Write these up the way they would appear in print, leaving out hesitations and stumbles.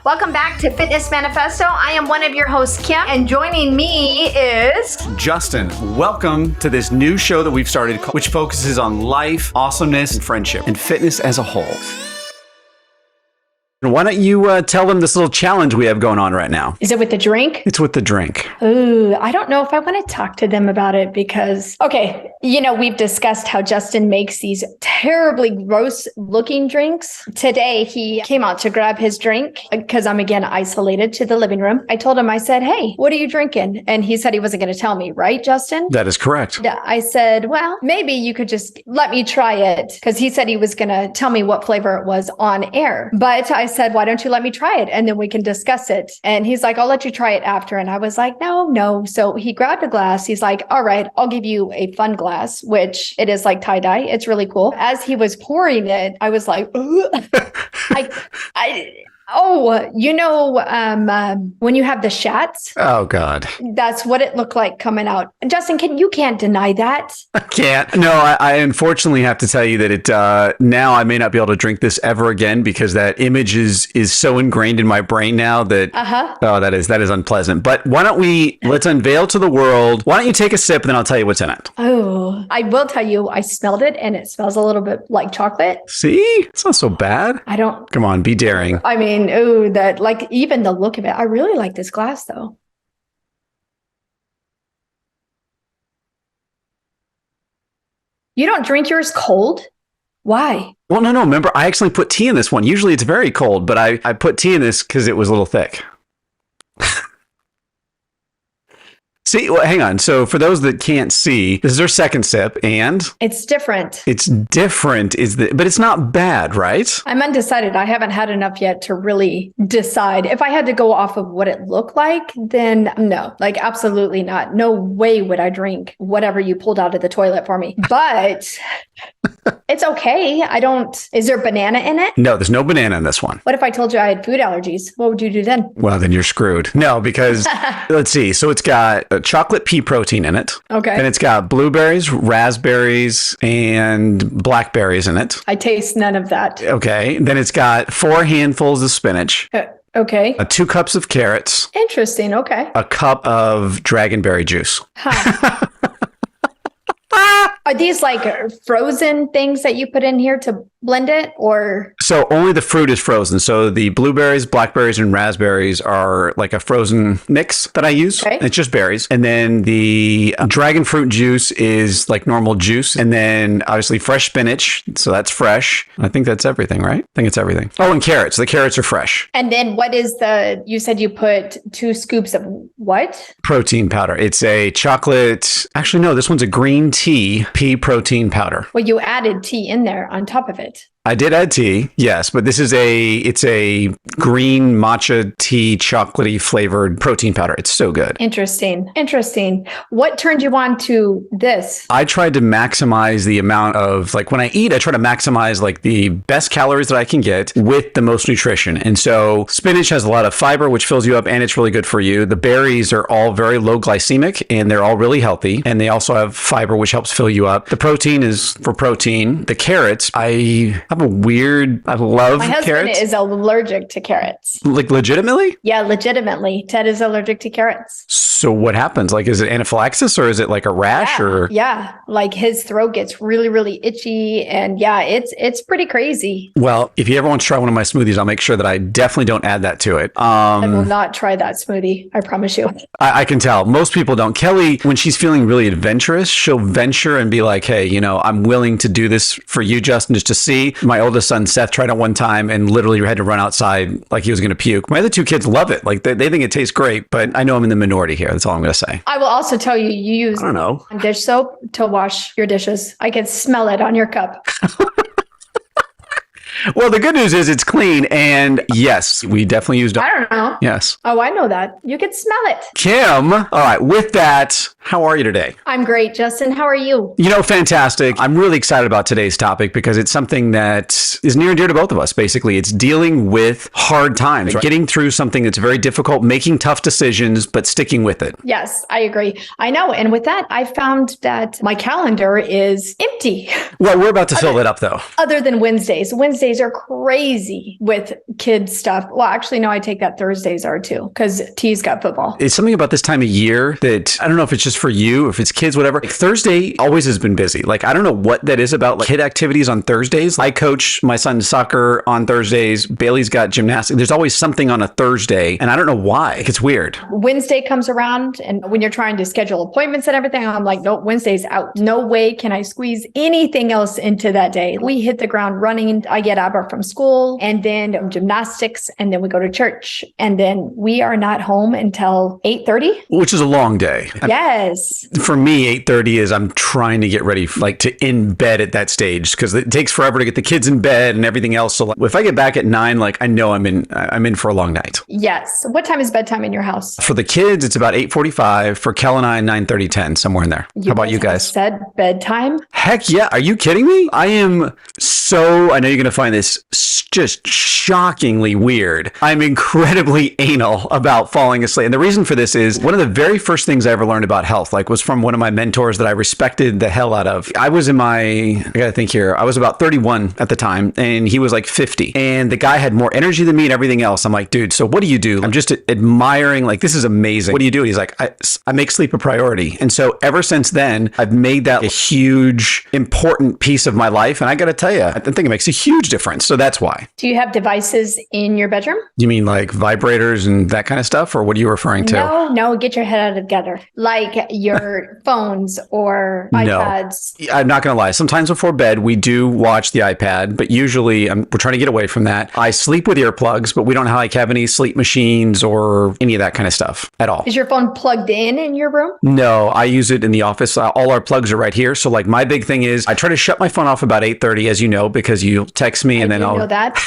Welcome back to Fitness Manifesto. I am one of your hosts, Kim, and joining me is Justin. Welcome to this new show that we've started, which focuses on life, awesomeness, and friendship, and fitness as a whole. Why don't you tell them this little challenge we have going on right now? Is it with the drink? It's with the drink. Ooh, I don't know if I want to talk to them about it because, okay, we've discussed how Justin makes these terribly gross looking drinks. Today, he came out to grab his drink because I'm again isolated to the living room. I told him, I said, hey, what are you drinking? And he said he wasn't going to tell me, right, Justin? That is correct. Yeah, I said, well, maybe you could just let me try it because he said he was going to tell me what flavor it was on air. But I said, why don't you let me try it? And then we can discuss it. And he's like, I'll let you try it after. And I was like, no. So he grabbed a glass. He's like, all right, I'll give you a fun glass, which it is like tie-dye. It's really cool. As he was pouring it, I was like, when you have the shats. Oh, God. That's what it looked like coming out. Justin, you can't deny that. I can't. No, I unfortunately have to tell you that now I may not be able to drink this ever again because that image is so ingrained in my brain now that, oh, that is unpleasant. But why don't let's unveil to the world. Why don't you take a sip and then I'll tell you what's in it. Oh, I will tell you, I smelled it and it smells a little bit like chocolate. See, it's not so bad. Come on, be daring. I mean, that like even the look of it. I really like this glass though. You don't drink yours cold? Why? Well, no. Remember, I actually put tea in this one. Usually it's very cold, but I put tea in this because it was a little thick. See, well, hang on. So for those that can't see, this is our second sip and it's different. It's different, but it's not bad, right? I'm undecided. I haven't had enough yet to really decide. If I had to go off of what it looked like, then no, like absolutely not. No way would I drink whatever you pulled out of the toilet for me. But it's okay. Is there banana in it? No, there's no banana in this one. What if I told you I had food allergies? What would you do then? Well, then you're screwed. No, because let's see. So it's got chocolate pea protein in it. Okay. And it's got blueberries, raspberries, and blackberries in it. I taste none of that. Okay. Then it's got 4 handfuls of spinach. Okay. 2 cups of carrots. Interesting. Okay. A cup of dragonberry juice. Huh. Are these like frozen things that you put in here to blend it or? So only the fruit is frozen. So the blueberries, blackberries, and raspberries are like a frozen mix that I use. Okay. It's just berries. And then the dragon fruit juice is like normal juice. And then obviously fresh spinach. So that's fresh. I think that's everything, right? I think it's everything. Oh, and carrots. The carrots are fresh. And then what is you said you put 2 scoops of what? Protein powder. It's a chocolate. Actually, no, this one's a green tea pea protein powder. Well, you added tea in there on top of it. I did add tea, yes, but this is it's a green matcha tea chocolatey flavored protein powder. It's so good. Interesting. What turned you on to this? I tried to maximize the amount of, like when I eat, I try to maximize like the best calories that I can get with the most nutrition. And so spinach has a lot of fiber, which fills you up and it's really good for you. The berries are all very low glycemic and they're all really healthy. And they also have fiber, which helps fill you up. The protein is for protein. The carrots, I love My husband carrots. is allergic to carrots. Like legitimately? Yeah, legitimately. Ted is allergic to carrots. So what happens? Like, is it anaphylaxis or is it like a rash Yeah. Like his throat gets really, really itchy. And yeah, it's pretty crazy. Well, if you ever want to try one of my smoothies, I'll make sure that I definitely don't add that to it. I will not try that smoothie. I promise you. I can tell. Most people don't. Kelly, when she's feeling really adventurous, she'll venture and be like, hey, I'm willing to do this for you, Justin, just to see. My oldest son, Seth, tried it one time and literally had to run outside like he was going to puke. My other 2 kids love it. Like they think it tastes great, but I know I'm in the minority here. That's all I'm going to say. I will also tell you, you use dish soap to wash your dishes. I can smell it on your cup. Well, the good news is it's clean. And yes, we definitely used it. I don't know. Yes. Oh, I know that. You can smell it. Kim, all right. With that, how are you today? I'm great, Justin. How are you? Fantastic. I'm really excited about today's topic because it's something that is near and dear to both of us. Basically, it's dealing with hard times, right? Getting through something that's very difficult, making tough decisions, but sticking with it. Yes, I agree. I know. And with that, I found that my calendar is empty. Well, we're about to fill it up, though. Other than Wednesdays. Wednesdays Wednesdays are crazy with kids stuff. Well, actually, no, I take that Thursdays are too, because T's got football. It's something about this time of year that I don't know if it's just for you, if it's kids, whatever. Like Thursday always has been busy. Like, I don't know what that is about like kid activities on Thursdays. I coach my son's soccer on Thursdays. Bailey's got gymnastics. There's always something on a Thursday, and I don't know why. It's weird. Wednesday comes around, and when you're trying to schedule appointments and everything, I'm like, nope, Wednesday's out. No way can I squeeze anything else into that day. We hit the ground running. I get Abba from school, and then gymnastics, and then we go to church, and then we are not home until 8:30. Which is a long day. Yes. For me, 8:30 is I'm trying to get ready like to in bed at that stage, because it takes forever to get the kids in bed and everything else. So like, if I get back at 9, like I know I'm in for a long night. Yes. What time is bedtime in your house? For the kids, it's about 8:45. For Kel and I, 9:30, 10, somewhere in there. How about you guys? Said bedtime? Heck yeah. Are you kidding me? I know you're going to find this just shockingly weird. I'm incredibly anal about falling asleep. And the reason for this is one of the very first things I ever learned about health, like was from one of my mentors that I respected the hell out of. I was I gotta think here. I was about 31 at the time, and he was like 50. And the guy had more energy than me and everything else. I'm like, dude, so what do you do? I'm just admiring, like, this is amazing. What do you do? He's like, I make sleep a priority. And so ever since then, I've made that a huge, important piece of my life. And I got to tell you, I think it makes a huge difference. So that's why. Do you have devices in your bedroom? You mean like vibrators and that kind of stuff? Or what are you referring to? No, get your head out of together. Like your phones or iPads. No. I'm not going to lie. Sometimes before bed, we do watch the iPad, but usually we're trying to get away from that. I sleep with earplugs, but we don't have any sleep machines or any of that kind of stuff at all. Is your phone plugged in your room? No, I use it in the office. All our plugs are right here. So like my big thing is I try to shut my phone off about 8:30, as you know, because you text me and then I'll know that.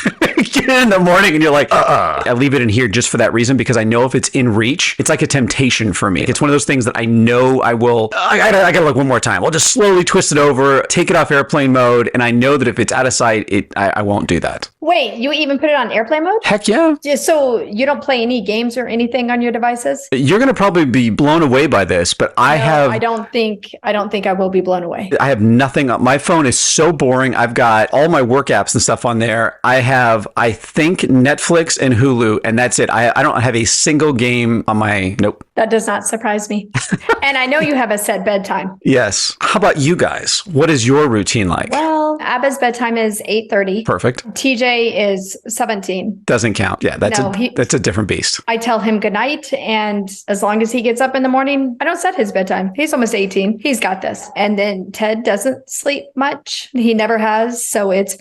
get in the morning and you're like, I leave it in here just for that reason, because I know if it's in reach, it's like a temptation for me. It's one of those things that I know I gotta look one more time. I'll just slowly twist it over, take it off airplane mode. And I know that if it's out of sight, I won't do that. Wait, you even put it on airplane mode? Heck yeah. So you don't play any games or anything on your devices? You're going to probably be blown away by this, but I don't think I will be blown away. I have nothing. My phone is so boring. I've got all my work apps and stuff on there. I have, I think, Netflix and Hulu, and that's it. I don't have a single game on my, nope. That does not surprise me. And I know you have a set bedtime. Yes. How about you guys? What is your routine like? Well, Abba's bedtime is 8:30. Perfect. TJ is 17. Doesn't count. Yeah, that's a different beast. I tell him goodnight, and as long as he gets up in the morning, I don't set his bedtime. He's almost 18. He's got this. And then Ted doesn't sleep much. He never has. So it's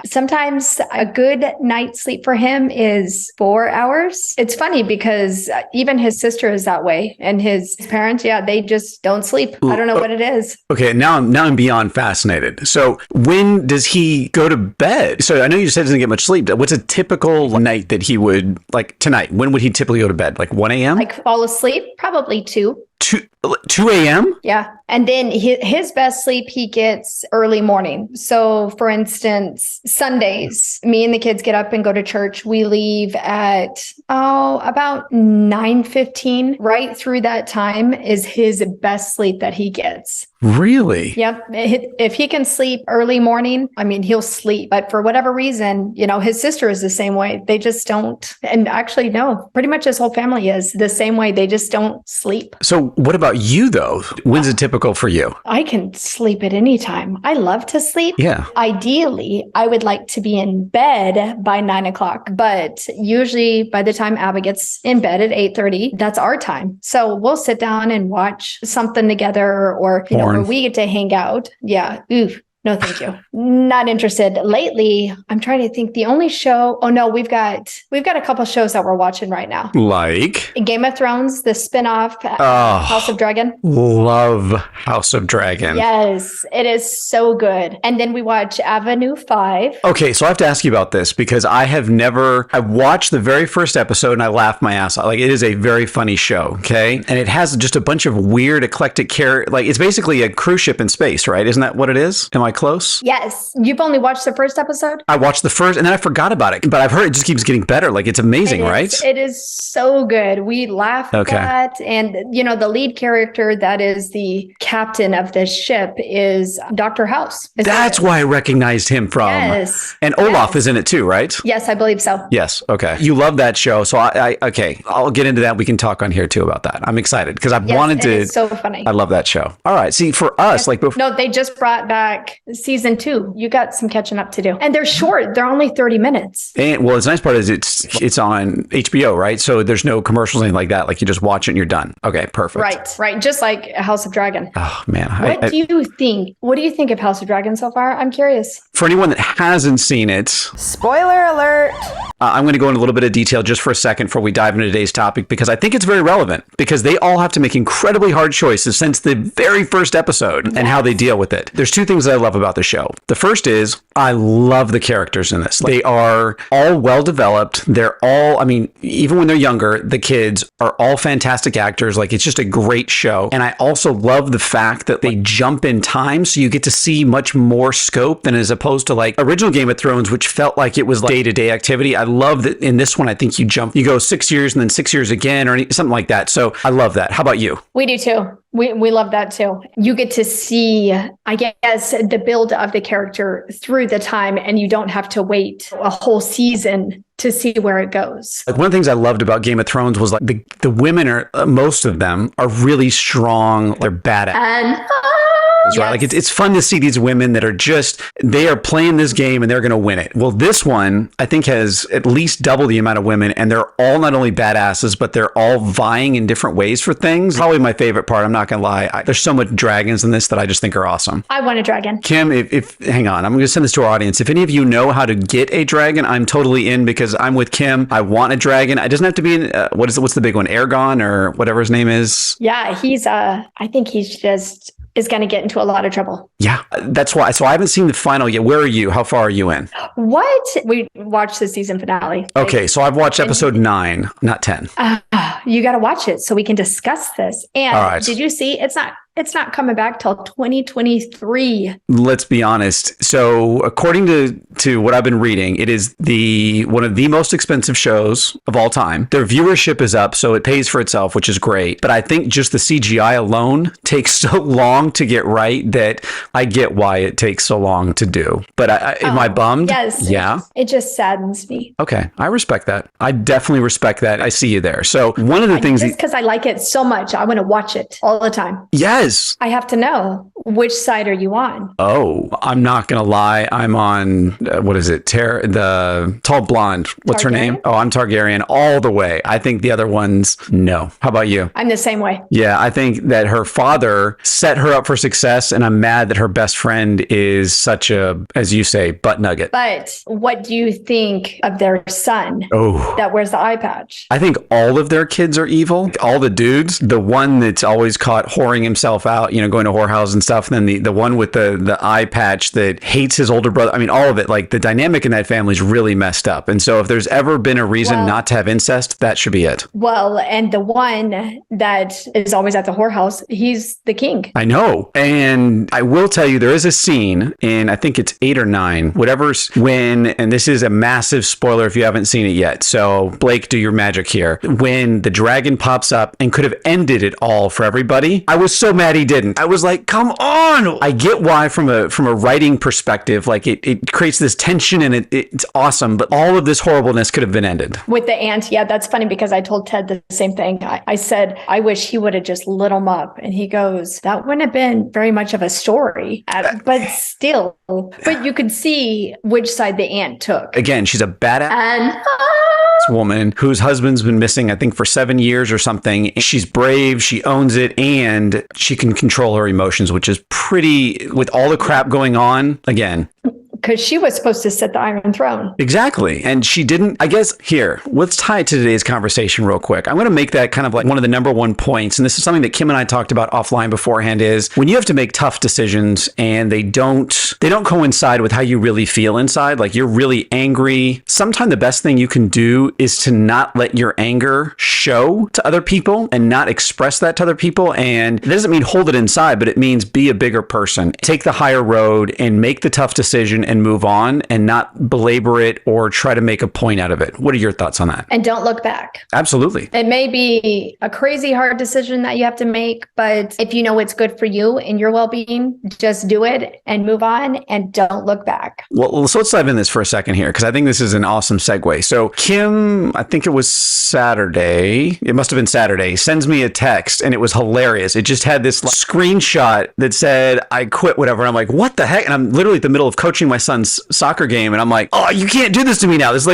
sometimes a good night's sleep for him is 4 hours. It's funny because even his sister is that way, and his parents, they just don't sleep. I don't know what it is. Okay, now I'm beyond fascinated. So when does he go to bed? So I know you said he doesn't get much sleep. What's a typical night that he would, like tonight, when would he typically go to bed? Like 1 a.m.? Like fall asleep? Probably 2. 2 a.m.? Yeah. And then his best sleep he gets early morning. So for instance, Sundays, me and the kids get up and go to church. We leave at about 9:15. Right through that time is his best sleep that he gets. Really? Yep. If he can sleep early morning, I mean, he'll sleep. But for whatever reason, his sister is the same way. They just don't. And actually, no, pretty much his whole family is the same way. They just don't sleep. So what about you, though? When's it typical for you? I can sleep at any time. I love to sleep. Yeah. Ideally, I would like to be in bed by 9 o'clock. But usually by the time Abba gets in bed at 8:30, that's our time. So we'll sit down and watch something together, or where we get to hang out. Yeah. Ooh. No, thank you. Not interested. Lately, I'm trying to think. The only show. Oh no, we've got a couple shows that we're watching right now. Like Game of Thrones, the spinoff, House of Dragon. Love House of Dragon. Yes, it is so good. And then we watch Avenue 5. Okay, so I have to ask you about this because I watched the very first episode and I laughed my ass off. Like, it is a very funny show. Okay, and it has just a bunch of weird, eclectic characters. Like, it's basically a cruise ship in space, right? Isn't that what it is? Am I close? Yes. You've only watched the first episode? I watched the first and then I forgot about it, but I've heard it just keeps getting better. Like it's amazing, right? It is so good. We laughed at, and the lead character that is the captain of this ship is Dr. House. That's why I recognized him from. Yes. And Olaf is in it too, right? Yes, I believe so. Yes. Okay. You love that show. So okay. I'll get into that. We can talk on here too about that. I'm excited because I wanted to. It's so funny. I love that show. All right. See, for us, no, they just brought back season 2. You got some catching up to do. And they're short. They're only 30 minutes. And well, the nice part is it's on HBO, right? So there's no commercials, anything like that. Like you just watch it and you're done. Okay, perfect. Right. Just like House of Dragon. Oh man. What do you think? What do you think of House of Dragon so far? I'm curious. For anyone that hasn't seen it, spoiler alert. I'm going to go into a little bit of detail just for a second before we dive into today's topic, because I think it's very relevant because they all have to make incredibly hard choices since the very first episode and how they deal with it. There's 2 things that I love about the show. The first is I love the characters in this. They are all well developed. They're all, even when they're younger, the kids are all fantastic actors. Like it's just a great show. And I also love the fact that they jump in time. So you get to see much more scope than as opposed to like original Game of Thrones, which felt like it was like day-to-day activity. I love that in this one, I think you go 6 years and then 6 years again or something like that. So I love that. How about you? We do too. We love that too. You get to see, I guess, the build of the character through the time, and you don't have to wait a whole season to see where it goes. Like one of the things I loved about Game of Thrones was like the women are, most of them are really strong. They're badass. And right? Like it's fun to see these women that are they are playing this game and they're going to win it. Well, this one I think has at least double the amount of women, and they're all not only badasses, but they're all vying in different ways for things. Probably my favorite part. I'm not going to lie. There's so much dragons in this that I just think are awesome. I want a dragon. Kim, if hang on, I'm going to send this to our audience. If any of you know how to get a dragon, I'm totally in because I'm with Kim. I want a dragon. It doesn't have to be in, what's the big one? Aragon or whatever his name is. Yeah, I think he's just is going to get into a lot of trouble. Yeah, that's why. So I haven't seen the final yet. Where are you? How far are you in? What? We watched the season finale. Okay, so I've watched episode 9, not 10. You got to watch it so we can discuss this. And all right. Did you see? It's not coming back till 2023. Let's be honest. So according to what I've been reading, it is one of the most expensive shows of all time. Their viewership is up, so it pays for itself, which is great. But I think just the CGI alone takes so long to get right that I get why it takes so long to do. But am I bummed? Yes. Yeah. It just saddens me. Okay. I respect that. I definitely respect that. I see you there. So one of the things... Just because I like it so much, I want to watch it all the time. Yes. I have to know, which side are you on? Oh, I'm not going to lie. I'm on, what is it? The tall blonde. What's her name? Oh, I'm Targaryen all the way. I think the other ones, no. How about you? I'm the same way. Yeah, I think that her father set her up for success, and I'm mad that her best friend is such a, as you say, butt nugget. But what do you think of their son that wears the eye patch? I think all of their kids are evil. All the dudes. The one that's always caught whoring himself out, going to whorehouse and stuff. And then the one with the eye patch that hates his older brother. I mean, all of it, like the dynamic in that family is really messed up. And so if there's ever been a reason not to have incest, that should be it. Well, and the one that is always at the whorehouse, he's the king. I know. And I will tell you, there is a scene in, I think it's 8 or 9, whatever's when, and this is a massive spoiler if you haven't seen it yet. So Blake, do your magic here. When the dragon pops up and could have ended it all for everybody, I was so mad he didn't. I was like, come on. I get why from a writing perspective, like it creates this tension and it's awesome, but all of this horribleness could have been ended. With the aunt, yeah, that's funny because I told Ted the same thing. I said, I wish he would have just lit him up. And he goes, that wouldn't have been very much of a story, but still. But you could see which side the aunt took. Again, she's a badass. And woman whose husband's been missing, I think, for 7 years or something. She's brave, she owns it, and she can control her emotions, which is pretty, with all the crap going on, again. because she was supposed to sit the Iron Throne. Exactly. And she didn't. I guess here, let's tie it to today's conversation real quick. I'm going to make that kind of like one of the number one points. And this is something that Kim and I talked about offline beforehand, is when you have to make tough decisions and they don't coincide with how you really feel inside, like you're really angry. Sometimes the best thing you can do is to not let your anger show to other people and not express that to other people. And it doesn't mean hold it inside, but it means be a bigger person. Take the higher road and make the tough decision and move on and not belabor it or try to make a point out of it. What are your thoughts on that? And don't look back. Absolutely. It may be a crazy hard decision that you have to make, but if you know it's good for you and your well-being, just do it and move on and don't look back. Well, so let's dive in this for a second here, because I think this is an awesome segue. So Kim, I think it was Saturday. It must have been Saturday. Sends me a text and it was hilarious. It just had this screenshot that said, I quit, whatever. And I'm like, what the heck? And I'm literally at the middle of coaching my son's soccer game. And I'm like, oh, you can't do this to me now. This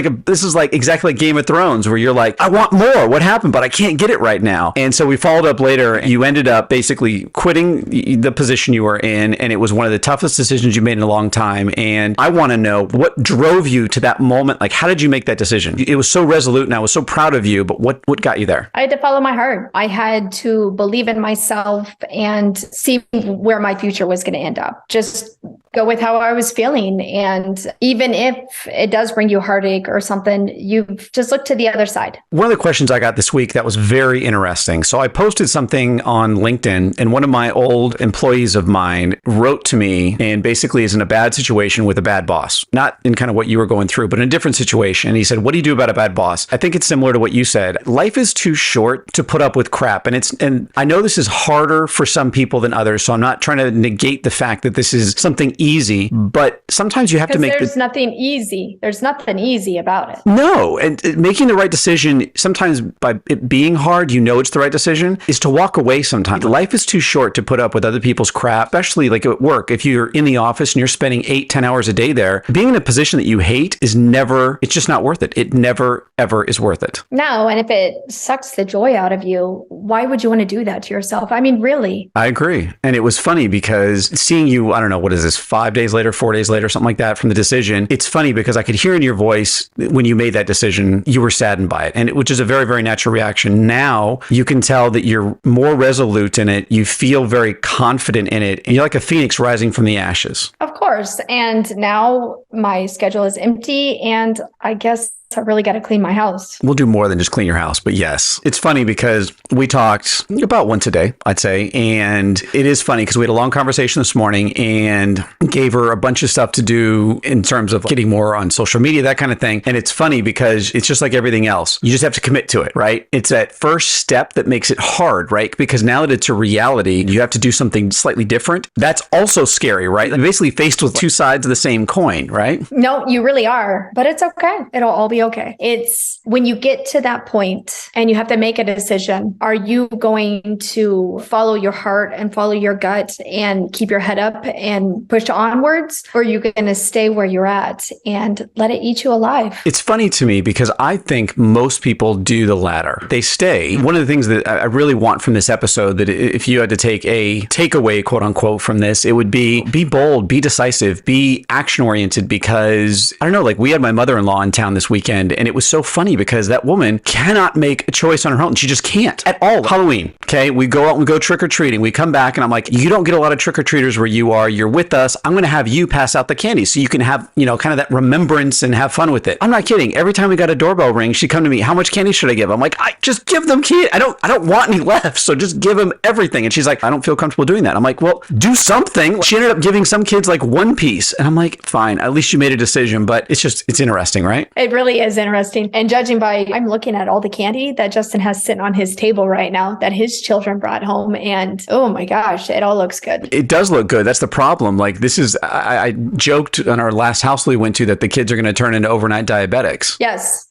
is like exactly like Game of Thrones, where you're like, I want more. What happened? But I can't get it right now. And so we followed up later. You ended up basically quitting the position you were in. And it was one of the toughest decisions you made in a long time. And I want to know what drove you to that moment. Like, how did you make that decision? It was so resolute and I was so proud of you, but what got you there? I had to follow my heart. I had to believe in myself and see where my future was going to end up. Just go with how I was feeling. And even if it does bring you heartache or something, you just look to the other side. One of the questions I got this week that was very interesting. So I posted something on LinkedIn and one of my old employees of mine wrote to me and basically is in a bad situation with a bad boss, not in kind of what you were going through, but in a different situation. And he said, what do you do about a bad boss? I think it's similar to what you said. Life is too short to put up with crap. And I know this is harder for some people than others. So I'm not trying to negate the fact that this is something easy, but sometimes you have to make there's nothing easy. There's nothing easy about it. No. And making the right decision, sometimes by it being hard, you know it's the right decision, is to walk away sometimes. Life is too short to put up with other people's crap, especially like at work. If you're in the office and you're spending 8-10 hours a day there, being in a position that you hate is never, it's just not worth it. It never, ever is worth it. No. And if it sucks the joy out of you, why would you want to do that to yourself? I mean, really? I agree. And it was funny because seeing you, I don't know, what is this, 5 days later, 4 days later, something like that from the decision, it's funny because I could hear in your voice when you made that decision, you were saddened by it. Which is a very, very natural reaction. Now you can tell that you're more resolute in it. You feel very confident in it. And you're like a phoenix rising from the ashes. Of course. And now my schedule is empty and I guess I really got to clean my house. We'll do more than just clean your house, but yes. It's funny because we talked about once a day, I'd say. And it is funny because we had a long conversation this morning and gave her a bunch of stuff to do in terms of getting more on social media, that kind of thing. And it's funny because it's just like everything else. You just have to commit to it, right? It's that first step that makes it hard, right? Because now that it's a reality, you have to do something slightly different. That's also scary, right? Like basically faced with two sides of the same coin, right? No, you really are, but it's okay. It'll all be okay. It's when you get to that point and you have to make a decision, are you going to follow your heart and follow your gut and keep your head up and push onwards? Or are you going to stay where you're at and let it eat you alive? It's funny to me because I think most people do the latter. They stay. One of the things that I really want from this episode, that if you had to take a takeaway, quote unquote, from this, it would be bold, be decisive, be action oriented, because I don't know, like we had my mother-in-law in town this weekend and it was so funny because that woman cannot make a choice on her own. She just can't at all. Halloween. Okay. We go out and we go trick or treating. We come back and I'm like, you don't get a lot of trick or treaters where you are. You're with us. I'm going to have you pass out the candies so you can have, kind of that remembrance and have fun with it. I'm not kidding. Every time we got a doorbell ring, she'd come to me. How much candy should I give? I'm like, I just give them candy. I don't want any left. So just give them everything. And she's like, I don't feel comfortable doing that. I'm like, well, do something. She ended up giving some kids like one piece. And I'm like, fine, at least you made a decision. But it's interesting, right? It really is interesting. And judging by, I'm looking at all the candy that Justin has sitting on his table right now that his children brought home. And oh my gosh, it all looks good. It does look good. That's the problem. Like this is, I joked on our last house we went to that the kids are going to turn into overnight diabetics. Yes.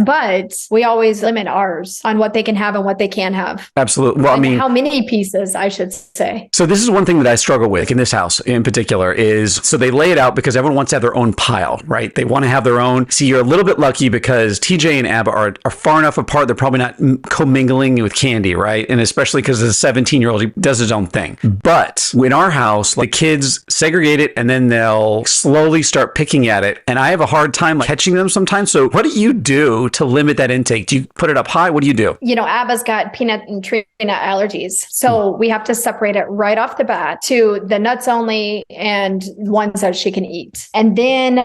But we always limit ours on what they can have and what they can't have. Absolutely. Well, and how many pieces, I should say. So this is one thing that I struggle with in this house in particular is, so they lay it out because everyone wants to have their own pile, right? They want to have their own. See, you're a little bit lucky because TJ and Abba are far enough apart. They're probably not commingling with candy, right? And especially because as a 17-year-old, he does his own thing. But in our house, like, the kids segregate it and then they'll slowly start picking at it. And I have a hard time catching them sometimes. So what do you do to limit that intake? Do you put it up high? What do you do? You know, Abba's got peanut and tree nut allergies. So we have to separate it right off the bat to the nuts only and ones that she can eat. And then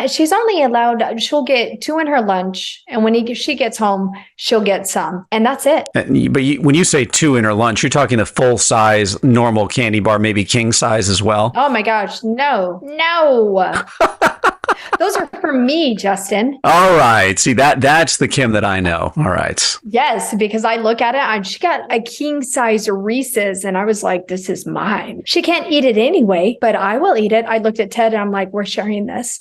she's only allowed, she'll get 2 in her lunch. And when she gets home, she'll get some. And that's it. But when you say 2 in her lunch, you're talking a full size normal candy bar, maybe king size as well. Oh my gosh. No. Those are for me, Justin. All right. See, that's the Kim that I know. All right. Yes, because I look at it and she got a king size Reese's and I was like, this is mine. She can't eat it anyway, but I will eat it. I looked at Ted and I'm like, we're sharing this.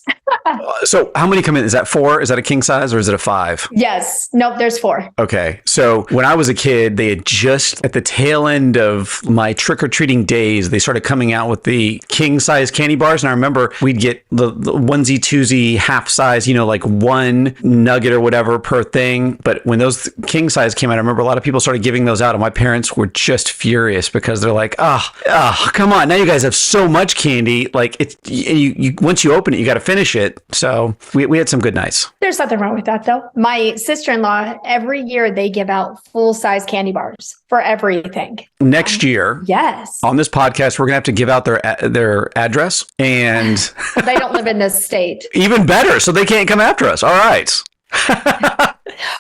So how many come in? Is that 4? Is that a king size or is it a 5? Yes. Nope, there's 4. Okay. So when I was a kid, they had just at the tail end of my trick-or-treating days, they started coming out with the king size candy bars. And I remember we'd get the onesie, twosie, half size, like 1 nugget or whatever per thing. But when those king size came out, I remember a lot of people started giving those out and my parents were just furious because they're like, come on. Now you guys have so much candy. Like you once you open it, you got to finish it. So we had some good nights. There's nothing wrong with that, though. My sister-in-law, every year they give out full-size candy bars for everything. Next year, yes, on this podcast, we're going to have to give out their address. And they don't live in this state. Even better. So they can't come after us. All right.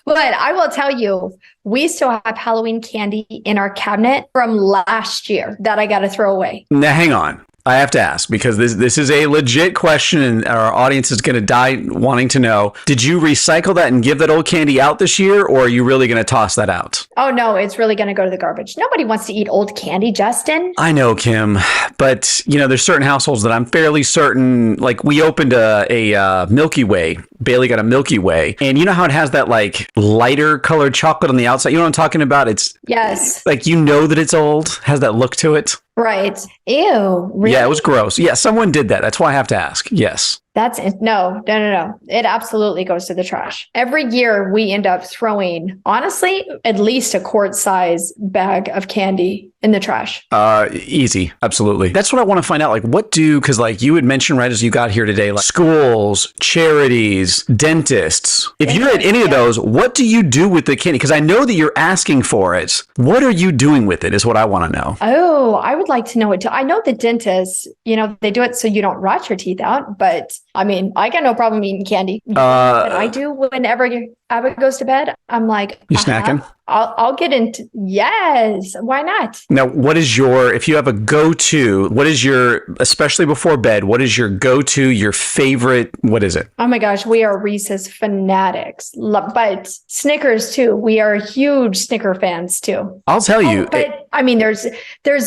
But I will tell you, we still have Halloween candy in our cabinet from last year that I got to throw away. Now, hang on. I have to ask because this is a legit question and our audience is going to die wanting to know. Did you recycle that and give that old candy out this year or are you really going to toss that out? Oh, no, it's really going to go to the garbage. Nobody wants to eat old candy, Justin. I know, Kim, but there's certain households that I'm fairly certain, like we opened a Milky Way. Bailey got a Milky Way and you know how it has that lighter colored chocolate on the outside? You know what I'm talking about? It's yes. That it's old, has that look to it. Right. Ew. Really? Yeah, it was gross. Yeah, someone did that. That's why I have to ask. Yes. That's no. It absolutely goes to the trash. Every year we end up throwing, honestly, at least a quart size bag of candy in the trash. Easy. Absolutely. That's what I want to find out. Because you had mentioned right as you got here today, schools, charities, dentists. If you're at any of those, what do you do with the candy? Because I know that you're asking for it. What are you doing with it is what I want to know. Oh, I would like to know it too. I know the dentists, they do it so you don't rot your teeth out, but I mean, I got no problem eating candy. But I do whenever Abba goes to bed. I'm like, you snacking? I'll get into, yes. Why not? Now, if you have a go-to, especially before bed, what is your go-to, your favorite, what is it? Oh my gosh, we are Reese's fanatics, but Snickers too. We are huge Snicker fans too. I'll tell you. But I mean, there's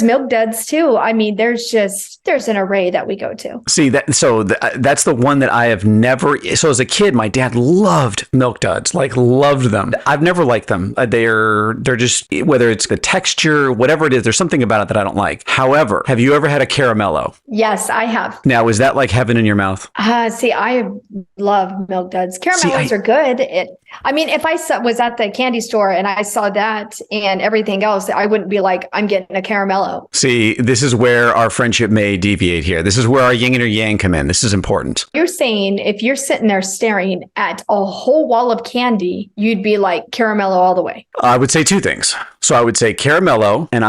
Milk Duds too. I mean, there's an array that we go to. See, that's the one that I have never, so as a kid, my dad loved Milk Duds, loved them. I've never liked them. They're just, whether it's the texture, whatever it is, there's something about it that I don't like. However, have you ever had a caramello? Yes, I have. Now, is that like heaven in your mouth? See, I love Milk Duds. Caramellos are good. If I was at the candy store and I saw that and everything else, I wouldn't be like, I'm getting a caramello. See, this is where our friendship may deviate here. This is where our yin and our yang come in. This is important. You're saying if you're sitting there staring at a whole wall of candy, you'd be like caramello all the way. I would say 2 things. So I would say caramello, and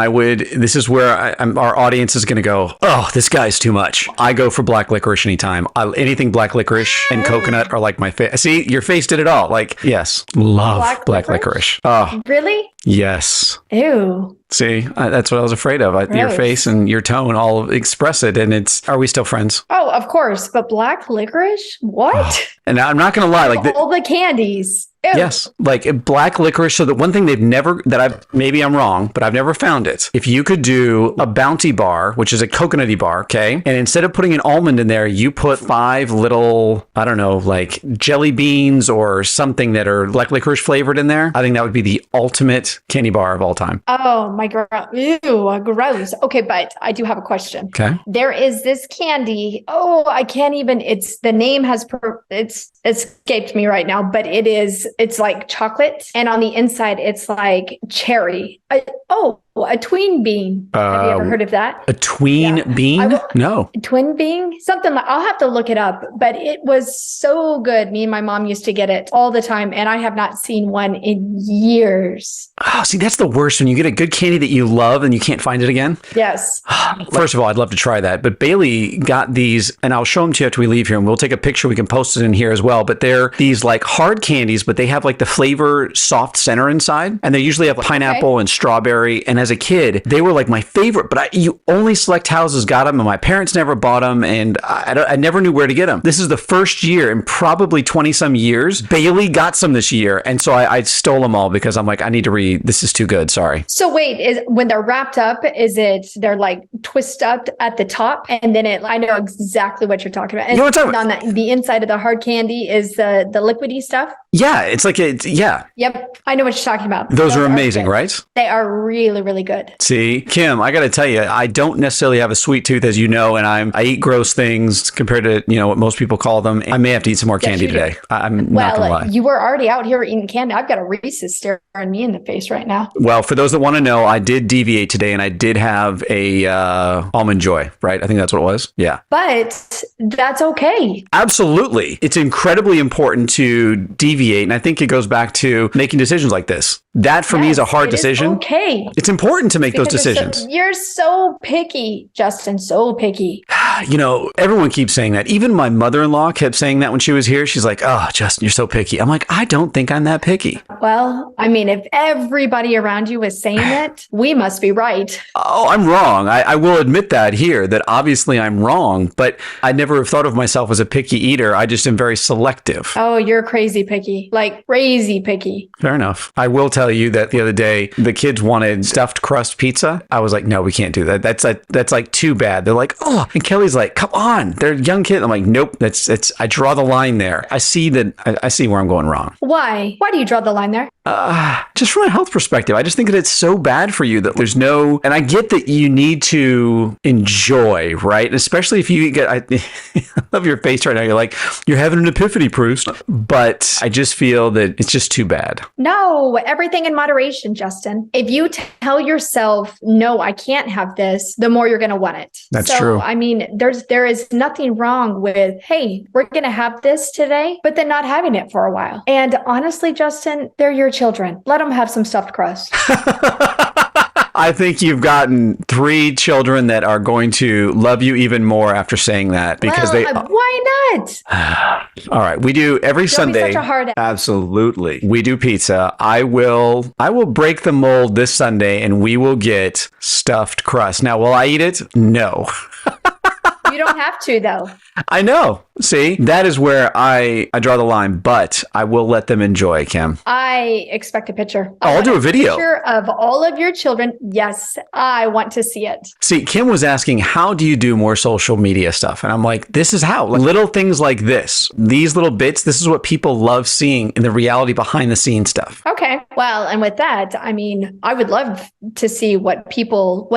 this is where our audience is going to go, oh, this guy's too much. I go for black licorice anytime. Anything black licorice and coconut are like my favorite. See, your face did it all. Yes, love black licorice. Oh, really? Yes. Ew. See, that's what I was afraid of. Your face and your tone all express it. And are we still friends? Oh, of course. But black licorice? What? And I'm not going to lie. All the candies. Ew. Yes, like black licorice. So the one thing maybe I'm wrong, but I've never found it. If you could do a Bounty bar, which is a coconutty bar, okay, and instead of putting an almond in there, you put 5 little, I don't know, like jelly beans or something that are black licorice flavored in there. I think that would be the ultimate candy bar of all time. Oh my God. Ew, gross. Okay, but I do have a question. Okay. There is this candy. Oh, I can't even, the name it's escaped me right now, but it's like chocolate. And on the inside, it's like cherry. A tween bean. Have you ever heard of that? A tween bean? No. Twin bean? Something like, I'll have to look it up, but it was so good. Me and my mom used to get it all the time, and I have not seen one in years. Oh, see, that's the worst when you get a good candy that you love and you can't find it again. Yes. First of all, I'd love to try that. But Bailey got these, and I'll show them to you after we leave here, and we'll take a picture. We can post it in here as well. But they're these like hard candies, but they have like the flavor soft center inside. And they usually have pineapple and strawberry. And as a kid, they were like my favorite, but you only select houses got them, and my parents never bought them, and I never knew where to get them. This is the first year in probably 20 some years. Bailey got some this year, and so I stole them all because I'm like, I need to read. This is too good. Sorry. So wait, when they're wrapped up, they're like twist up at the top, and then I know exactly what you're talking about. And you know what I'm talking about? The inside of the hard candy is the liquidy stuff. Yeah, it's like yeah. Yep, I know what you're talking about. Those are amazing, right? They are really, really good. See, Kim, I got to tell you, I don't necessarily have a sweet tooth, as you know, and I eat gross things compared to what most people call them. I may have to eat some more candy today. I'm not gonna lie. You were already out here eating candy. I've got a Reese's staring me in the face right now. Well, for those that want to know, I did deviate today, and I did have a Almond Joy, right? I think that's what it was. Yeah, but that's okay. Absolutely, it's incredibly important to deviate. And I think it goes back to making decisions like this. That for me is a hard decision. Okay. It's important to make those decisions. You're so picky, Justin, so picky. Everyone keeps saying that. Even my mother-in-law kept saying that when she was here. She's like, oh, Justin, you're so picky. I'm like, I don't think I'm that picky. Well, I mean, if everybody around you is saying it, we must be right. Oh, I'm wrong. I will admit that here, that obviously I'm wrong, but I never have thought of myself as a picky eater. I just am very selective. Oh, you're crazy picky, like crazy picky. Fair enough. I will tell you that the other day, the kids wanted stuffed crust pizza. I was like, no, we can't do that. That's like too bad. They're like, oh, and Kelly's like, come on, they're young kids. I'm like, nope, I draw the line there. I see where I'm going wrong. Why do you draw the line there? Just from a health perspective, I just think that it's so bad for you that there's no, and I get that you need to enjoy, right? Especially if you get, I love your face right now. You're like, you're having an epiphany, Prust. But I just feel that it's just too bad. No, everything in moderation, Justin. If you tell yourself, no, I can't have this, the more you're going to want it. That's true. I mean, there is nothing wrong with, hey, we're going to have this today, but then not having it for a while. And honestly, Justin, they're your children. Let them have some stuffed crust. I think you've gotten 3 children that are going to love you even more after saying that because why not? All right, we do every Sunday. Be such a hard. Absolutely, we do pizza. I will break the mold this Sunday, and we will get stuffed crust. Now, will I eat it? No. You don't have to, though. I know. See, that is where I draw the line, but I will let them enjoy, Kim. I expect a picture. I'll do a video. Picture of all of your children. Yes, I want to see it. See, Kim was asking, how do you do more social media stuff? And I'm like, this is how. Like, little things like this, these little bits, this is what people love seeing in the reality behind the scenes stuff. Okay. Well, and with that, I mean, I would love to see what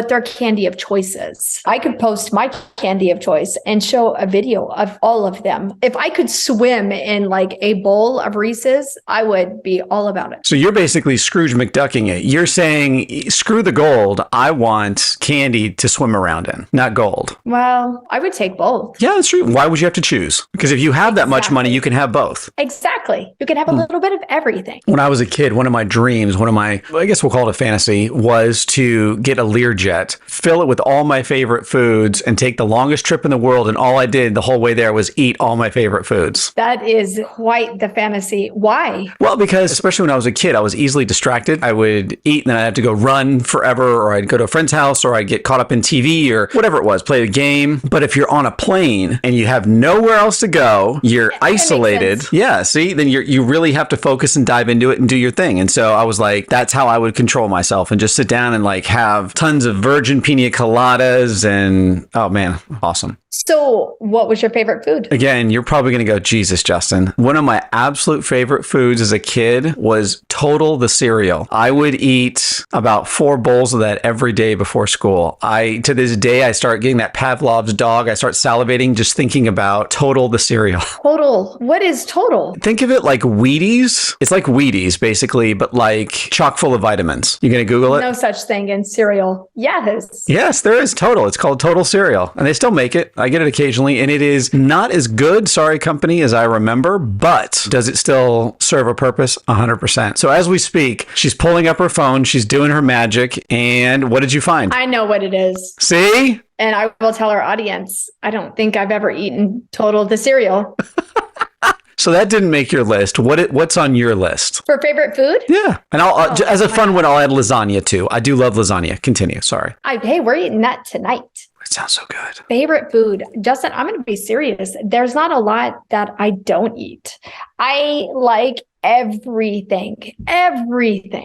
their candy of choice is. I could post my candy of choice and show a video of all of them. If I could swim in like a bowl of Reese's, I would be all about it. So you're basically Scrooge McDucking it. You're saying, screw the gold. I want candy to swim around in, not gold. Well, I would take both. Yeah, that's true. Why would you have to choose? Because if you have that much money, you can have both. Exactly. You can have a little bit of everything. When I was a kid, one of my dreams, I guess we'll call it a fantasy, was to get a Learjet, fill it with all my favorite foods, and take the longest trip trip in the world, and all I did the whole way there was eat all my favorite foods. That is quite the fantasy. Why? Well, because especially when I was a kid, I was easily distracted. I would eat and then I'd have to go run forever, or I'd go to a friend's house, or I'd get caught up in TV or whatever it was, play a game. But if you're on a plane and you have nowhere else to go, you're isolated. Yeah, see, then you really have to focus and dive into it and do your thing. And so I was like, that's how I would control myself and just sit down and like have tons of virgin pina coladas and oh man, awesome. So what was your favorite food? Again, you're probably going to go, Jesus, Justin. One of my absolute favorite foods as a kid was Total the cereal. I would eat about 4 bowls of that every day before school. To this day, I start getting that Pavlov's dog. I start salivating just thinking about Total the cereal. Total. What is Total? Think of it like Wheaties. It's like Wheaties, basically, but like chock full of vitamins. You going to Google it? No such thing in cereal. Yes. Yes, there is Total. It's called Total cereal. And they still make it. I get it occasionally, and it is not as good, sorry company, as I remember, but does it still serve a purpose? 100%. So as we speak, she's pulling up her phone, she's doing her magic, and what did you find? I know what it is. See? And I will tell our audience, I don't think I've ever eaten Total the cereal. So that didn't make your list. What's on your list? For favorite food? Yeah. And as a fun one, I'll add lasagna too. I do love lasagna. Continue. Sorry. Hey, we're eating that tonight. It sounds so good. Favorite food. Justin, I'm going to be serious. There's not a lot that I don't eat. I like everything.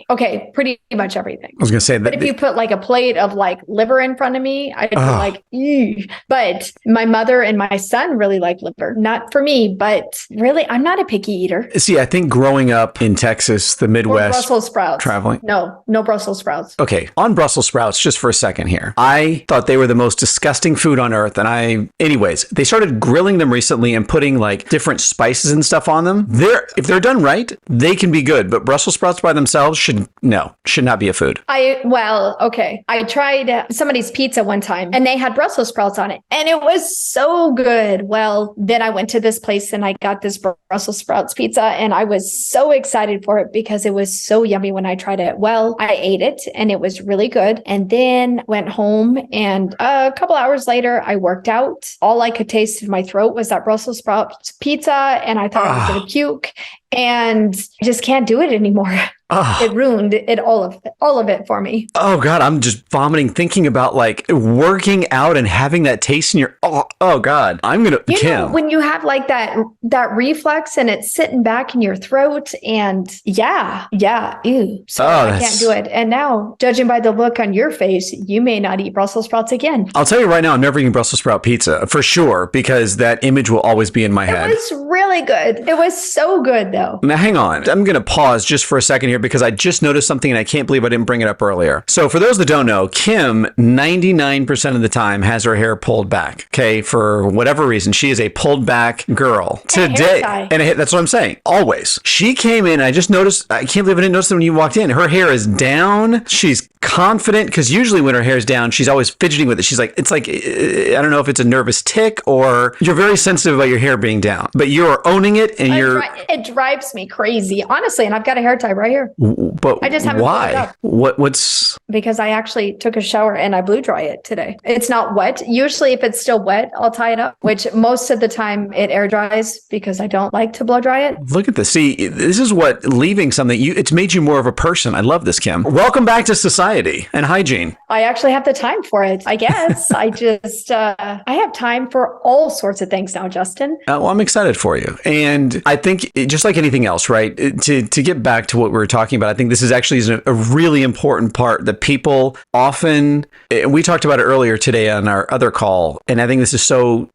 Okay, pretty much everything. I was going to say that. But if you put like a plate of like liver in front of me, I'd be like, ew. But my mother and my son really like liver. Not for me, but really, I'm not a picky eater. See, I think growing up in Texas, the Midwest. Or Brussels sprouts. Traveling. No Brussels sprouts. Okay, on Brussels sprouts, just for a second here. I thought they were the most disgusting food on earth. And anyways, they started grilling them recently and putting like different spices and stuff on them. If they're done right, they can be good, but Brussels sprouts by themselves should not be a food. Okay. I tried somebody's pizza one time and they had Brussels sprouts on it and it was so good. Well, then I went to this place and I got this Brussels sprouts pizza and I was so excited for it because it was so yummy when I tried it. Well, I ate it and it was really good and then went home and a couple hours later I worked out. All I could taste in my throat was that Brussels sprouts pizza and I thought I was going to puke. And I just can't do it anymore. It ruined all of it for me. Oh God, I'm just vomiting thinking about like working out and having that taste in your. Oh God, I'm gonna. Know, when you have like that reflex and it's sitting back in your throat and ew. So I can't do it. And now, judging by the look on your face, you may not eat Brussels sprouts again. I'll tell you right now, I'm never eating Brussels sprout pizza for sure because that image will always be in my head. It was really good. It was so good though. Now hang on, I'm gonna pause just for a second here because I just noticed something and I can't believe I didn't bring it up earlier. So for those that don't know, Kim 99% of the time has her hair pulled back. Okay, for whatever reason, she is a pulled back girl. Today, and that's what I'm saying. Always. She came in. I just noticed. I can't believe I didn't notice it when you walked in. Her hair is down. She's confident because usually when her hair is down, she's always fidgeting with it. She's like, it's like I don't know if it's a nervous tick or you're very sensitive about your hair being down, but you're owning it and it drives me crazy, honestly. And I've got a hair tie right here. But I just haven't pulled it up. What's because I actually took a shower and I blew dry it today. It's not wet. Usually if it's still wet, I'll tie it up, which most of the time it air dries because I don't like to blow dry it. Look at this. See, this is what leaving something it's made you more of a person. I love this, Kim. Welcome back to society and hygiene. I actually have the time for it, I guess. I have time for all sorts of things now, Justin. Well, I'm excited for you. And I think just like anything else, right? To get back to what we were talking about, I think this is actually a really important part that people often, we talked about it earlier today on our other call, and I think this is so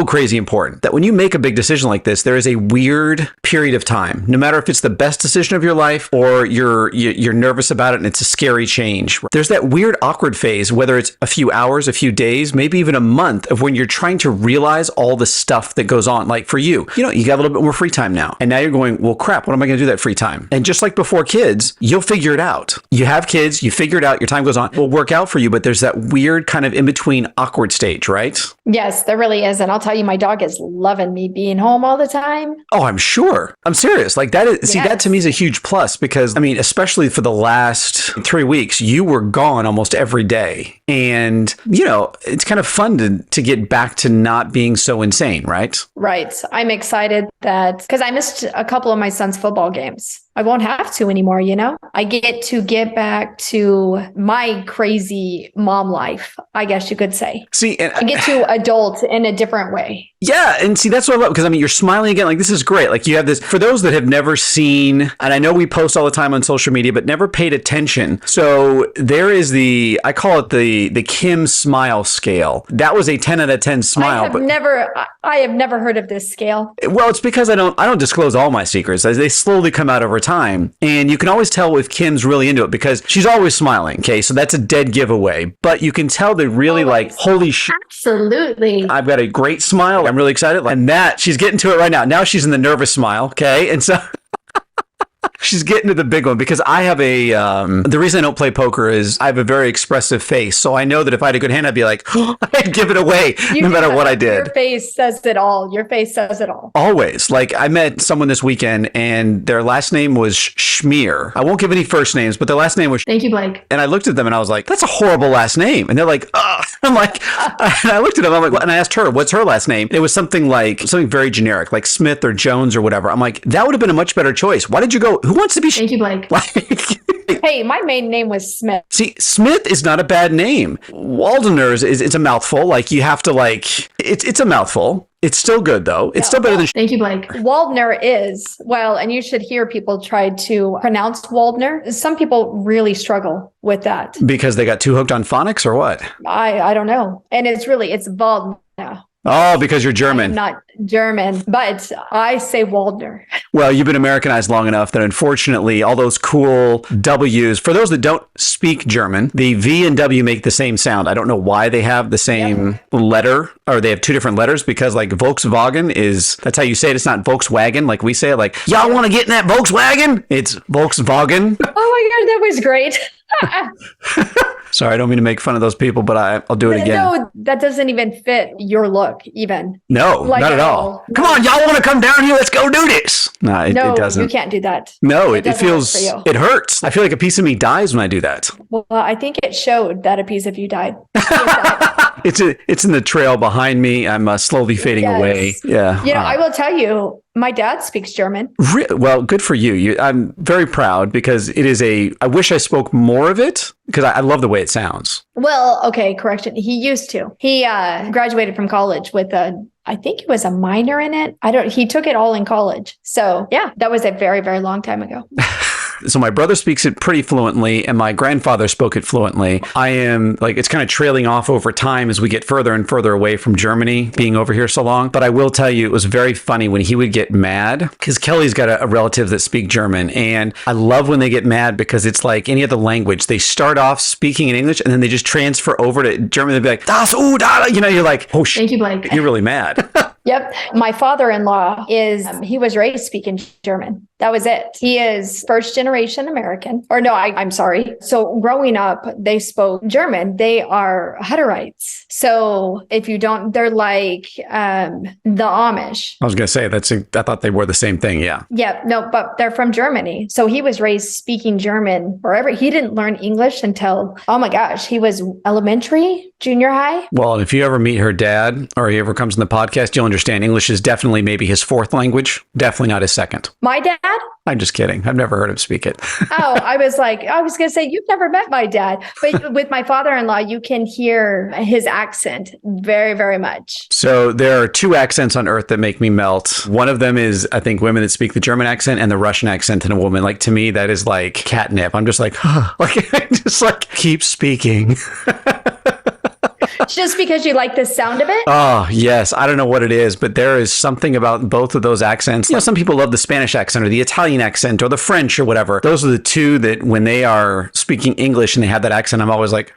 crazy important that when you make a big decision like this, there is a weird period of time, no matter if it's the best decision of your life or you're nervous about it and it's a scary change. There's that weird awkward phase, whether it's a few hours, a few days, maybe even a month of when you're trying to realize all the stuff that goes on. Like for you got a little bit more free time now. And now you're going, well, crap, what am I going to do that free time? And just like before kids, you'll figure it out. You have kids, you figure it out, your time goes on, will work out for you. But there's that weird kind of in between awkward stage, right? Yes, there really is. is. And I'll tell you, my dog is loving me being home all the time. Oh, I'm sure. I'm serious. Like that is, see, that to me is a huge plus because I mean, especially for the last 3 weeks, you were gone almost every day. And, you know, it's kind of fun to get back to not being so insane, right? Right. I'm excited that because I missed a couple of my son's football games. I won't have to anymore, you know? I get to get back to my crazy mom life, I guess you could say. See, and I get to adult in a different way. Yeah. And see, that's what I love because I mean, you're smiling again. Like, this is great. Like, you have this for those that have never seen, and I know we post all the time on social media, but never paid attention. So there is I call it the Kim smile scale. That was a 10 out of 10 smile. I have never heard of this scale. Well, it's because I don't disclose all my secrets as they slowly come out over time. And you can always tell if Kim's really into it because she's always smiling. Okay. So that's a dead giveaway, but you can tell they really holy shit. Absolutely. I've got a great smile. I'm really excited. And that she's getting to it right now. Now she's in the nervous smile. Okay. And so she's getting to the big one because I have the reason I don't play poker is I have a very expressive face. So I know that if I had a good hand, I'd be like, I'd give it away no matter what I did. Your face says it all. Your face says it all. Always. Like I met someone this weekend and their last name was Schmear. I won't give any first names, but their last name was. Thank you, Blake. And I looked at them and I was like, that's a horrible last name. And they're like, ugh. I'm like, and I looked at them. I'm like, and I asked her, what's her last name? It was something very generic, like Smith or Jones or whatever. I'm like, that would have been a much better choice. Why did you go? Who wants to be? Thank you, Blake. Hey, my maiden name was Smith. See, Smith is not a bad name. Waldner it's a mouthful. Like you have to it's a mouthful. It's still good though. It's still better than. Thank you, Blake. Waldner is, and you should hear people try to pronounce Waldner. Some people really struggle with that. Because they got too hooked on phonics or what? I don't know. And it's Waldner. Oh, because you're German. I'm not German, but I say Waldner. Well, you've been Americanized long enough that unfortunately, all those cool W's, for those that don't speak German, the V and W make the same sound. I don't know why they have the same letter, or they have two different letters, because like Volkswagen that's how you say it. It's not Volkswagen like we say it. Like, y'all want to get in that Volkswagen? It's Volkswagen. Oh my God, that was great. Sorry, I don't mean to make fun of those people, but I'll do it again. No, that doesn't even fit your look, even. No, not at all. Come on, y'all want to come down here? Let's go do this. No, it doesn't. You can't do that. No, it feels, it hurts. I feel like a piece of me dies when I do that. Well, I think it showed that a piece of you died. It's in the trail behind me. I'm slowly fading away. Yeah. I will tell you, my dad speaks German. Well, good for you. I'm very proud because it is I wish I spoke more of it because I love the way it sounds. Well, okay, correction. He used to. He graduated from college with I think it was a minor in it. He took it all in college. So yeah, that was a very, very long time ago. So my brother speaks it pretty fluently and my grandfather spoke it fluently. I am it's kind of trailing off over time as we get further and further away from Germany, being over here so long. But I will tell you, it was very funny when he would get mad because Kelly's got a relative that speak German. And I love when they get mad because it's like any other language. They start off speaking in English and then they just transfer over to German. They'd be like, das, da, you're like, oh, thank you, Blake. You're really mad. Yep. My father-in-law he was raised speaking German. That was it. He is first generation American. Or no, I'm sorry. So growing up, they spoke German. They are Hutterites. So if you don't, they're like the Amish. I was going to say, I thought they were the same thing. Yeah. Yeah. No, but they're from Germany. So he was raised speaking German forever. He didn't learn English until, oh my gosh, he was elementary, junior high. Well, if you ever meet her dad or he ever comes in the podcast, you'll understand English is definitely maybe his fourth language. Definitely not his second. My dad? I'm just kidding. I've never heard him speak it. Oh, I was going to say, you've never met my dad. But with my father-in-law, you can hear his accent very, very much. So there are two accents on earth that make me melt. One of them is, I think, women that speak the German accent and the Russian accent in a woman. Like, to me, that is like catnip. I'm just like, keep speaking. Just because you like the sound of it? Oh, yes. I don't know what it is, but there is something about both of those accents. Some people love the Spanish accent or the Italian accent or the French or whatever. Those are the two that when they are speaking English and they have that accent, I'm always like,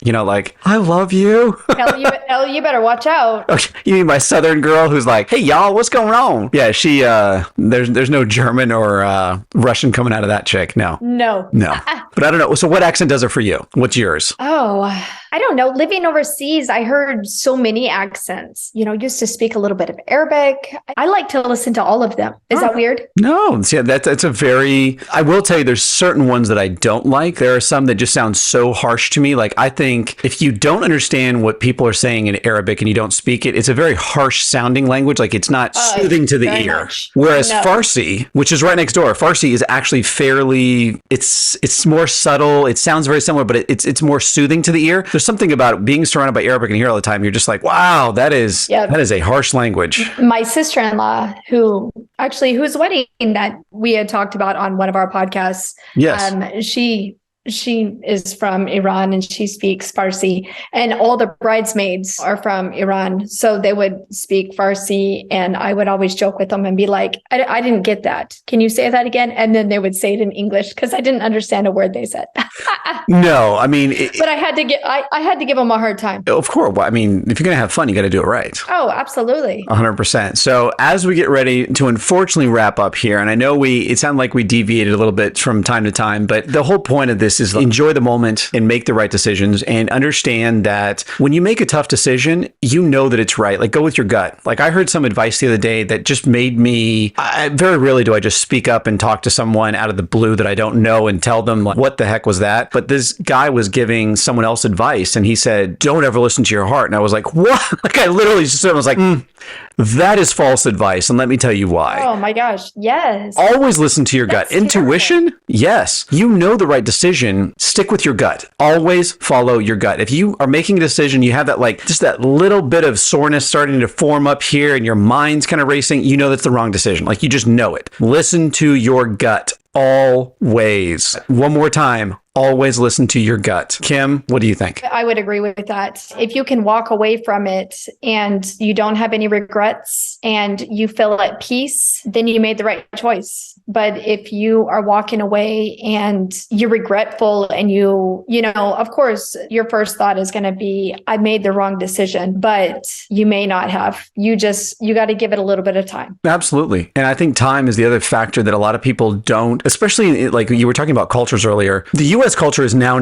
like, I love you. Hell, you better watch out. Okay, you mean my Southern girl who's like, hey, y'all, what's going on? Yeah, she, there's no German or Russian coming out of that chick. No. But I don't know. So what accent does it for you? What's yours? Oh, I don't know. Living overseas, I heard so many accents. Used to speak a little bit of Arabic. I like to listen to all of them. Is that weird? No. See, that's a very, I will tell you, there's certain ones that I don't like. There are some that just sound so harsh to me. Like, I think if you don't understand what people are saying in Arabic and you don't speak it, it's a very harsh sounding language. Like, it's not soothing to the ear. Whereas Farsi, which is right next door, Farsi is actually fairly, it's more subtle. It sounds very similar, but it's more soothing to the ear. There's something about being surrounded by Arabic and hear all the time. You're just like, wow, that is a harsh language. My sister-in-law, whose wedding that we had talked about on one of our podcasts. Yes. She is from Iran and she speaks Farsi, and all the bridesmaids are from Iran. So they would speak Farsi, and I would always joke with them and be like, I didn't get that. Can you say that again? And then they would say it in English because I didn't understand a word they said. No, I mean, but I had to give them a hard time. Of course. Well, I mean, if you're going to have fun, you got to do it right. Oh, absolutely. 100%. So as we get ready to unfortunately wrap up here, and I know it sounded like we deviated a little bit from time to time, but the whole point of this is enjoy the moment and make the right decisions, and understand that when you make a tough decision, you know that it's right. Like, go with your gut. Like, I heard some advice the other day that just made me, very rarely do I just speak up and talk to someone out of the blue that I don't know and tell them, like, what the heck was that? But this guy was giving someone else advice, and he said, don't ever listen to your heart. And I was like, what? Like, I literally just was like, that is false advice. And let me tell you why. Oh my gosh. Yes. Always listen to your gut. Intuition? Terrible. Yes. You know the right decision. Stick with your gut. Always follow your gut. If you are making a decision, you have that, like, just that little bit of soreness starting to form up here and your mind's kind of racing, you know that's the wrong decision. Like, you just know it. Listen to your gut. Always. One more time. Always listen to your gut. Kim, what do you think? I would agree with that. If you can walk away from it and you don't have any regrets and you feel at peace, then you made the right choice. But if you are walking away and you're regretful and of course, your first thought is going to be, I made the wrong decision, but you may not have. You got to give it a little bit of time. Absolutely. And I think time is the other factor that a lot of people don't, especially like you were talking about cultures earlier. The U.S. culture is now.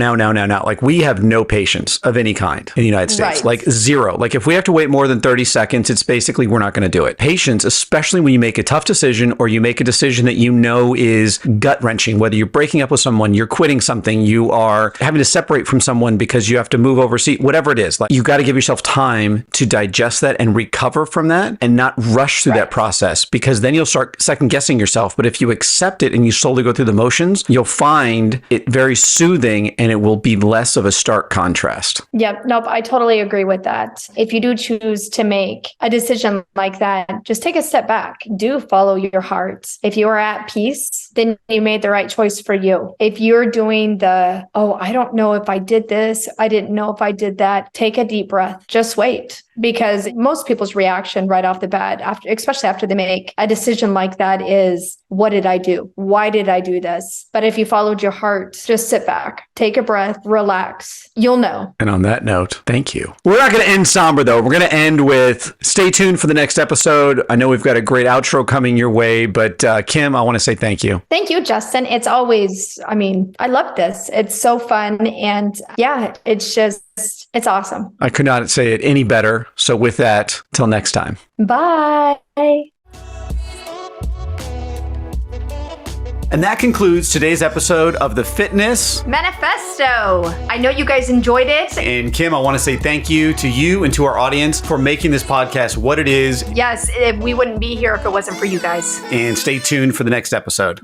Like, we have no patience of any kind in the United States, right. Like zero. Like, if we have to wait more than 30 seconds, it's basically, we're not going to do it. Patience, especially when you make a tough decision or you make a decision that you know is gut wrenching, whether you're breaking up with someone, you're quitting something, you are having to separate from someone because you have to move overseas, whatever it is, like, you got to give yourself time to digest that and recover from that and not rush through that process, because then you'll start second guessing yourself. But if you accept it and you slowly go through the motions, you'll find it very soothing and it will be less of a stark contrast. Yep. Nope. I totally agree with that. If you do choose to make a decision like that, just take a step back. Do follow your heart. If you are at peace, then you made the right choice for you. If you're doing I don't know if I did this, I didn't know if I did that, take a deep breath. Just wait. Because most people's reaction right off the bat, especially after they make a decision like that, is, what did I do? Why did I do this? But if you followed your heart, just sit back, take a breath, relax. You'll know. And on that note, thank you. We're not going to end somber, though. We're going to end with, stay tuned for the next episode. I know we've got a great outro coming your way, but Kim, I want to say thank you. Thank you, Justin. It's always, I love this. It's so fun. And yeah, it's awesome. I could not say it any better. So with that, till next time. Bye. And that concludes today's episode of the Fitness Manifesto. I know you guys enjoyed it. And Kim, I want to say thank you to you and to our audience for making this podcast what it is. Yes, we wouldn't be here if it wasn't for you guys. And stay tuned for the next episode.